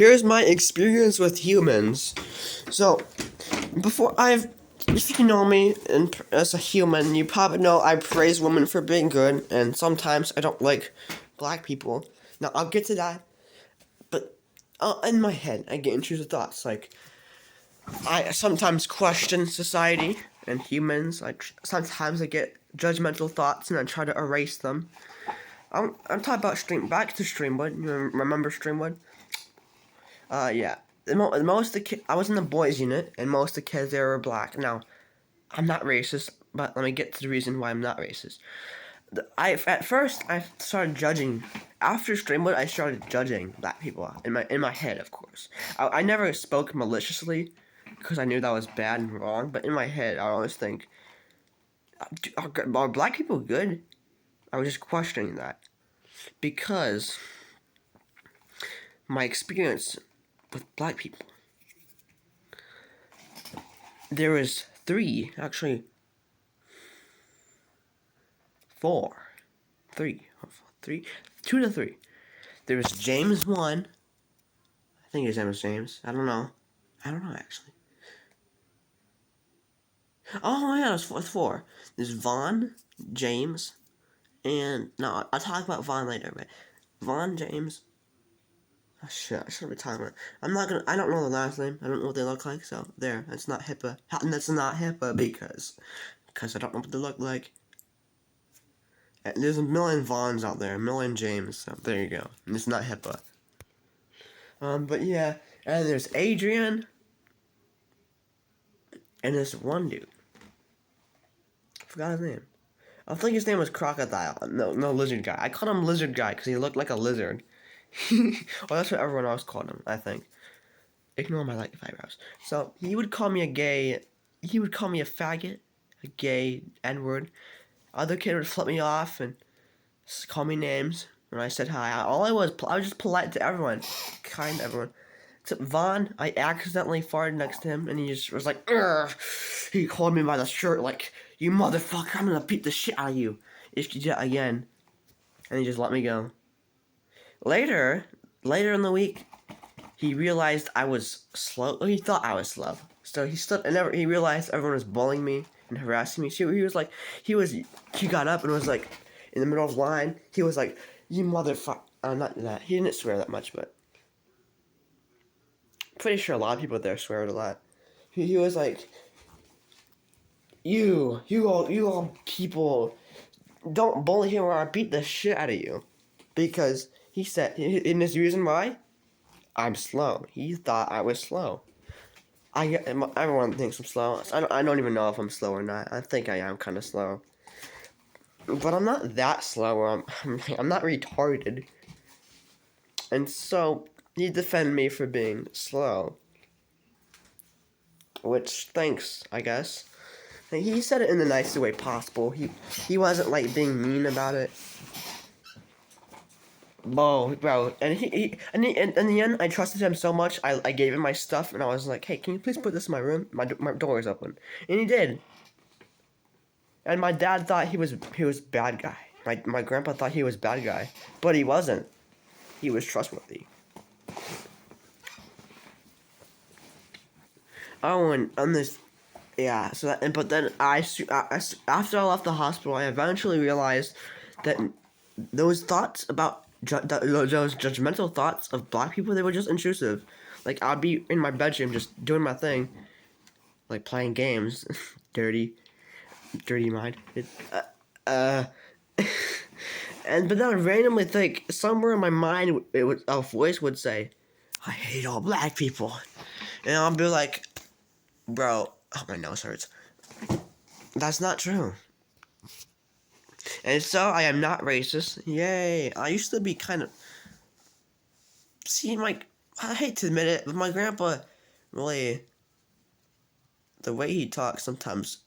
here's my experience with humans. So, if you know me as a human, you probably know I praise women for being good, and sometimes I don't like black people. Now, I'll get to that, but in my head, I get intrusive thoughts. Like, I sometimes question society and humans. Sometimes I get judgmental thoughts, and I try to erase them. I'm talking about back to Streamwood. You remember Streamwood? Yeah. Most of the I was in the boys unit, and most of the kids there were black. Now, I'm not racist, but let me get to the reason why I'm not racist. At first I started judging. After Streamwood, I started judging black people in my head, of course. I never spoke maliciously, because I knew that was bad and wrong. But in my head, I always think, are black people good? I was just questioning that because my experience with black people. There was actually three, 2 to 3. There was James 1. I think his name was James. I don't know actually. Oh yeah, it was 4. There's Vaughn, James, and no, I'll talk about Vaughn later. But Vaughn, James. Oh shit, I shouldn't be talking about. I don't know the last name. I don't know what they look like. So there, that's not HIPAA. That's not HIPAA because I don't know what they look like. There's a million Vaughns out there, a million James. So there you go. And it's not HIPAA. But yeah, and there's Adrian, and there's one dude. I forgot his name. I think his name was Crocodile. No, Lizard Guy. I called him Lizard Guy because he looked like a lizard. Well, that's what everyone else called him, I think. Ignore my eyebrows. So, he would call me a gay. He would call me a faggot, a gay N-word. Other kid would flip me off and call me names when I said hi. I was just polite to everyone. Kind to everyone. Except Vaughn, I accidentally farted next to him, and he just was like, "Ugh." He called me by the shirt like, "You motherfucker, I'm gonna beat the shit out of you if you do that again." And he just let me go. Later in the week, he realized I was slow. He thought I was slow. So he realized everyone was bullying me and harassing me. So he got up and was like, in the middle of the line, he was like, "You motherfucker." Not that. He didn't swear that much, but pretty sure a lot of people there swear a lot. He was like, you all people, don't bully him or I'll beat the shit out of you. Because he said, in this reason why, I'm slow. He thought I was slow. Everyone thinks I'm slow. I don't even know if I'm slow or not. I think I am kind of slow. But I'm not that slow, or I'm not retarded. And so, he defended me for being slow. Which, thanks, I guess. He said it in the nicest way possible. He wasn't, like, being mean about it. Bro, and in the end, I trusted him so much, I gave him my stuff, and I was like, "Hey, can you please put this in my room? My door is open." And he did. And my dad thought he was bad guy. My grandpa thought he was bad guy, but he wasn't. He was trustworthy. Oh, and on this, yeah. But then after I left the hospital, I eventually realized that those thoughts about those judgmental thoughts of black people, they were just intrusive. Like, I'd be in my bedroom just doing my thing, like playing games, dirty mind. But then I'd randomly think somewhere in my mind, a voice would say, "I hate all black people," and I'll be like, "Bro, oh, my nose hurts." That's not true. And so I am not racist. Yay! I used to be kind of. See, I hate to admit it, but my grandpa really, the way he talks sometimes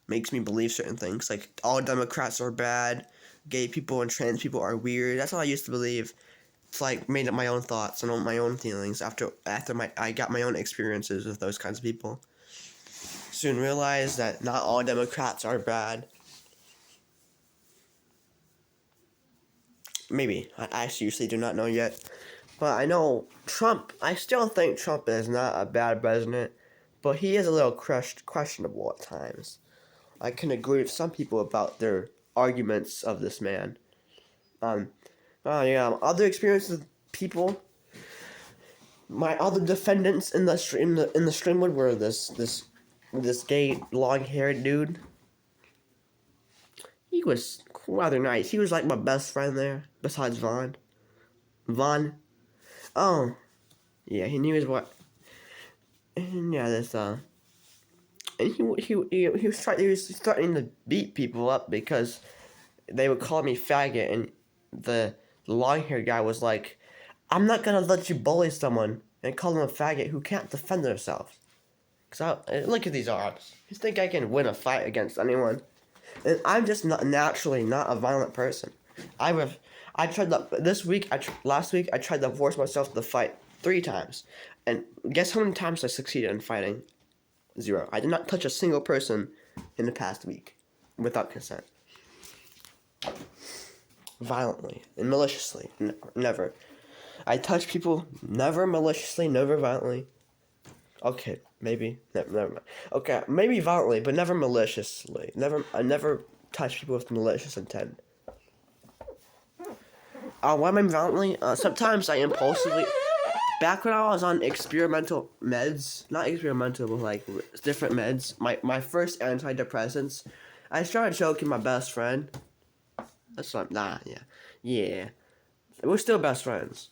makes me believe certain things. Like, all Democrats are bad, gay people and trans people are weird. That's what I used to believe. It's like made up my own thoughts and my own feelings after I got my own experiences with those kinds of people. Soon realized that not all Democrats are bad. Maybe. I seriously do not know yet. But I know Trump. I still think Trump is not a bad president, but he is a little questionable at times. I can agree with some people about their arguments of this man. Yeah. Other experiences with people. My other defendants in the Streamwood were this gay long haired dude. He was rather nice. He was like my best friend there, besides Vaughn. Vaughn. Oh, yeah, he knew his what. And yeah, this and he was starting to beat people up because they would call me faggot, and the long haired guy was like, I'm not gonna let you bully someone and call them a faggot who can't defend themselves. Look at these arms. You think I can win a fight against anyone? And I'm just naturally not a violent person. Last week I tried to force myself to fight 3 times, and guess how many times I succeeded in fighting? 0. I did not touch a single person in the past week without consent. Violently and maliciously, never. I touch people never maliciously, never violently. Okay, maybe never mind. Okay, maybe violently, but never maliciously. I never touch people with malicious intent. Why am I violently? Sometimes I impulsively. Back when I was on experimental meds, not experimental, but like different meds. My first antidepressants, I started choking my best friend. That's not yeah. We're still best friends.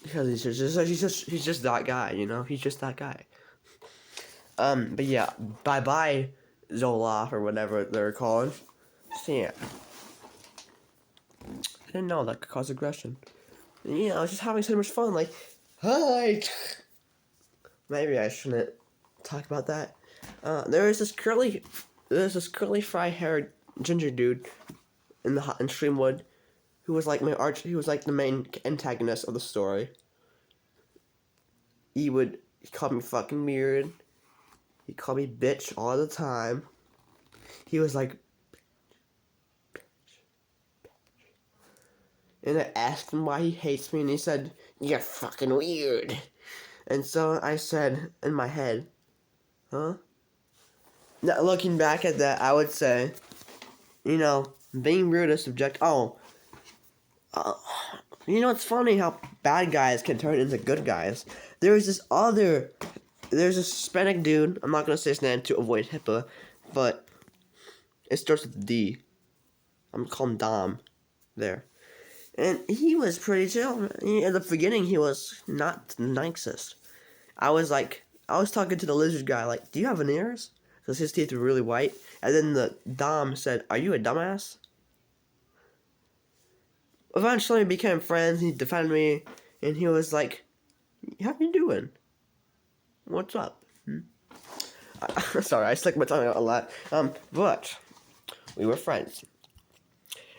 Because he's just that guy, you know? He's just that guy. But yeah, bye Zoloft or whatever they're called. So yeah. I didn't know that could cause aggression. And, I was just having so much fun, like, hi! Maybe I shouldn't talk about that. There's this curly fry-haired ginger dude in Streamwood who was like he was like the main antagonist of the story. He called me fucking weird. He called me bitch all the time. He was like, bitch. And I asked him why he hates me, and he said, you're fucking weird. And so I said in my head, huh? Now, looking back at that, I would say, being rude is subjective. It's funny how bad guys can turn into good guys. There's this Hispanic dude, I'm not going to say his name to avoid HIPAA, but it starts with D. I'm going to call him Dom there. And he was pretty chill. In the beginning, he was not the nicest. I was talking to the lizard guy, like, do you have veneers? Because his teeth were really white. And then the Dom said, are you a dumbass? Eventually, we became friends. He defended me, and he was like, how you doing? What's up? Sorry, I stuck my tongue out a lot. But we were friends.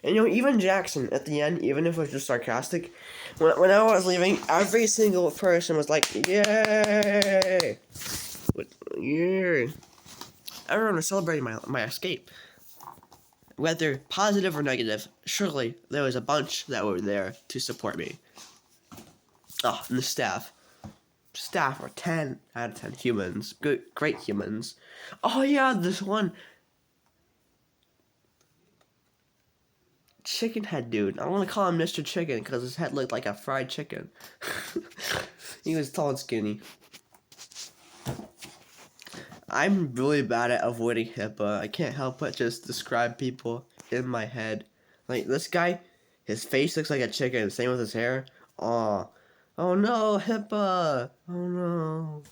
And even Jackson, at the end, even if it was just sarcastic, when I was leaving, every single person was like, yay! Yeah. Everyone was celebrating my escape. Whether positive or negative, surely there was a bunch that were there to support me. And the staff. Staff were 10 out of 10 humans. Good, great humans. Oh yeah, this one chicken head dude. I want to call him Mr. Chicken because his head looked like a fried chicken. He was tall and skinny. I'm really bad at avoiding HIPAA. I can't help but just describe people in my head. Like this guy, his face looks like a chicken. Same with his hair. Oh no, HIPAA. Oh no.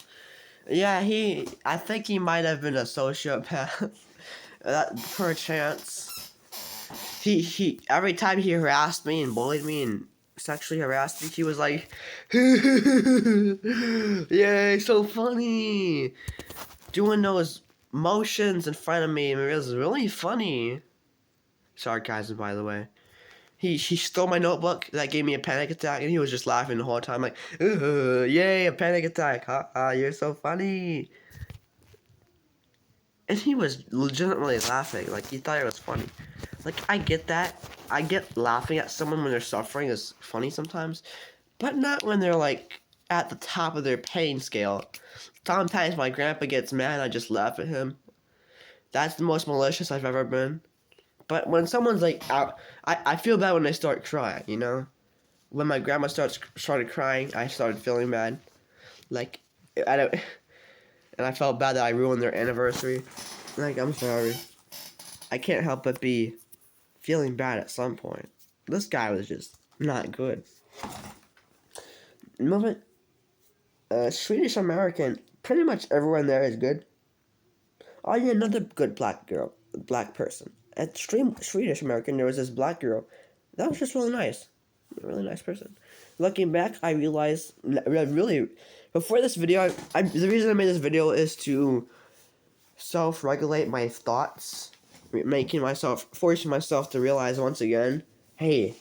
Yeah, I think he might have been a sociopath. Perchance. He every time he harassed me and bullied me and sexually harassed me, he was like, yay, so funny. Doing those motions in front of me, it was really funny. Sarcasm, by the way. He stole my notebook. That gave me a panic attack, and he was just laughing the whole time, like, yay, a panic attack. You're so funny. And he was legitimately laughing, like, he thought it was funny. Like, I get that. I get laughing at someone when they're suffering is funny sometimes. but not when they're like at the top of their pain scale. Sometimes my grandpa gets mad, I just laugh at him. That's the most malicious I've ever been. But when someone's like out, I feel bad when they start crying, you know? When my grandma started crying, I started feeling bad. Like, I don't, and I felt bad that I ruined their anniversary. Like, I'm sorry. I can't help but be feeling bad at some point. This guy was just not good. Moving, Swedish American, pretty much everyone there is good. Oh yeah, another good black person. At Swedish American, there was this black girl. That was just really nice. A really nice person. Looking back, I realized, really, before this video, the reason I made this video is to self-regulate my thoughts, forcing myself to realize once again, hey,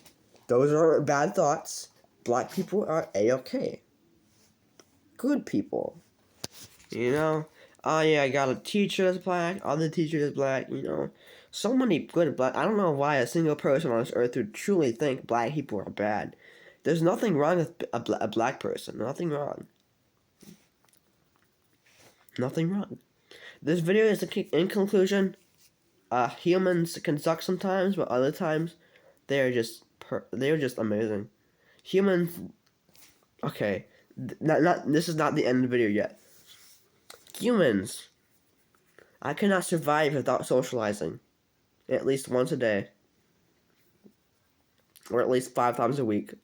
those aren't bad thoughts. Black people are A-okay. Good people. You know? Oh yeah, I got a teacher that's black, other teacher is black, you know. So many good black. I don't know why a single person on this earth would truly think black people are bad. There's nothing wrong with a black person. Nothing wrong. Nothing wrong. This video is in conclusion. Humans can suck sometimes, but other times, they are just amazing. Humans. Okay, this is not the end of the video yet. Humans. I cannot survive without socializing. At least once a day. Or at least 5 times a week.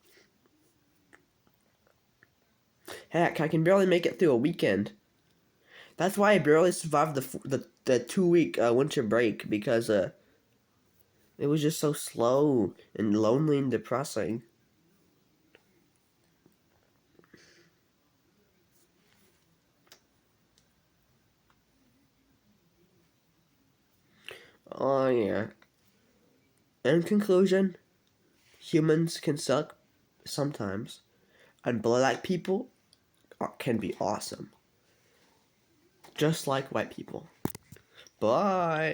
Heck, I can barely make it through a weekend. That's why I barely survived the 2-week winter break, because it was just so slow and lonely and depressing. Oh yeah. In conclusion, humans can suck sometimes, and black people can be awesome. Just like white people. Bye.